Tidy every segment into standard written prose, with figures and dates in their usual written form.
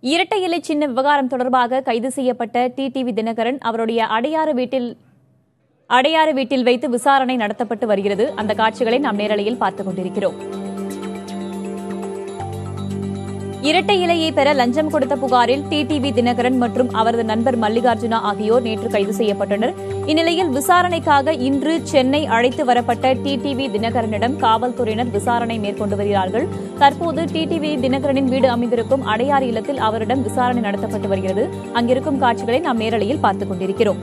இரட்டை இலை சின்ன விவகாரம் தொடர்பாக கைது செய்யப்பட்ட டிடிவி தினகரன் அவருடைய அடையாறு வீட்டில் வைத்து விசாரணை நடத்தப்பட்டு வருகிறது. அந்த காட்சிகளை நாம் நேரலையில் பார்த்துக் கொண்டிருக்கிறோம். இரட்டை இலையை பெற லஞ்சம் கொடுத்த புகாரில் டிடிவி தினகரன் மற்றும் அவரது நண்பர் மல்லிகார்ஜுனா ஆகியோர் நேற்று கைது செய்யப்பட்டனர். இந்நிலையில் விசாரணைக்காக இன்று சென்னை அழைத்து வரப்பட்ட டிடிவி தினகரனிடம் காவல்துறையினர் விசாரணை மேற்கொண்டு வருகிறார்கள். தற்போது டிடிவி தினகரனின் வீடு அமைந்திருக்கும் அடையாறு இல்லத்தில் அவரிடம் விசாரணை நடத்தப்பட்டு வருகிறது. அங்கிருக்கும் காட்சிகளை நாம் நேரலையில் பார்த்துக் கொண்டிருக்கிறோம்.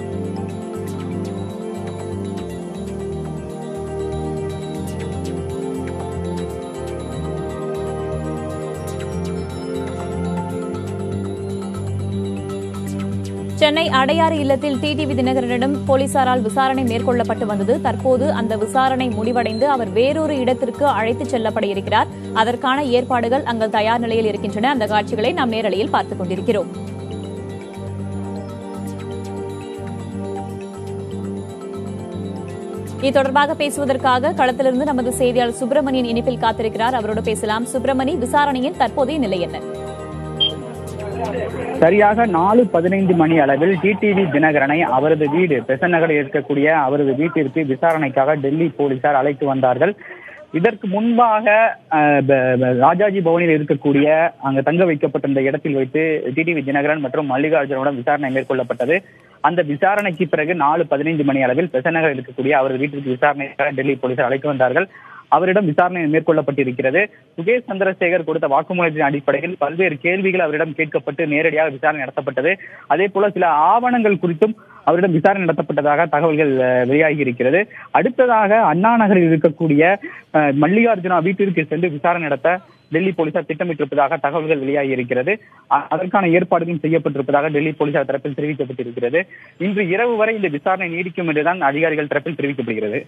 சென்னை அடையாறு இல்லத்தில் டிடிவி தினகரனிடம் போலீசாரால் விசாரணை மேற்கொள்ளப்பட்டு வந்தது. தற்போது அந்த விசாரணை முடிவடைந்து அவர் வேறொரு இடத்திற்கு அழைத்துச் செல்லப்பட இருக்கிறார். அதற்கான ஏற்பாடுகள் அங்கு தயார் நிலையில் இருக்கின்றன. அந்த காட்சிகளை நாம் நேரலையில் பார்த்துக் கொண்டிருக்கிறோம். இது தொடர்பாக பேசுவதற்காக களத்திலிருந்து நமது செய்தியாளர் சுப்பிரமணியன் இணைப்பில் காத்திருக்கிறார். அவரோடு பேசலாம். சுப்பிரமணி, விசாரணையின் தற்போதைய நிலை என்ன? சரியாக 4:15 மணி அளவில் டிடிவி தினகரனை அவரது வீடு பெசன்ட் நகரில் இருக்கக்கூடிய அவரது வீட்டிற்கு விசாரணைக்காக டெல்லி போலீசார் அழைத்து வந்தார்கள். இதற்கு முன்பாக ராஜாஜி பவனில் இருக்கக்கூடிய அங்கு தங்க வைக்கப்பட்டிருந்த இடத்தில் வைத்து டிடிவி தினகரன் மற்றும் மல்லிகார்ஜுனுடன் விசாரணை மேற்கொள்ளப்பட்டது. அந்த விசாரணைக்கு பிறகு 4:15 மணி அளவில் பெசன்ட் நகரில் இருக்கக்கூடிய அவரது வீட்டிற்கு விசாரணைக்காக டெல்லி போலீசார் அழைத்து வந்தார்கள். அவரிடம் விசாரணை மேற்கொள்ளப்பட்டிருக்கிறது. சுகேஷ் சந்திரசேகர் கொடுத்த வாக்குமூலத்தின் அடிப்படையில் பல்வேறு கேள்விகள் அவரிடம் கேட்கப்பட்டு நேரடியாக விசாரணை நடத்தப்பட்டது. அதே போல சில ஆவணங்கள் குறித்தும் அவரிடம் விசாரணை நடத்தப்பட்டதாக தகவல்கள் வெளியாகி இருக்கிறது. அடுத்ததாக அண்ணா நகரில் இருக்கக்கூடிய மல்லிகார்ஜுனா வீட்டிற்கு சென்று விசாரணை நடத்த டெல்லி போலீசார் திட்டமிட்டிருப்பதாக தகவல்கள் வெளியாகி இருக்கிறது. அதற்கான ஏற்பாடுகளும் செய்யப்பட்டிருப்பதாக டெல்லி போலீசார் தரப்பில் தெரிவிக்கப்பட்டிருக்கிறது. இன்று இரவு வரை இந்த விசாரணை நீடிக்கும் என்றுதான் அதிகாரிகள் தரப்பில் தெரிவிக்கப்படுகிறது.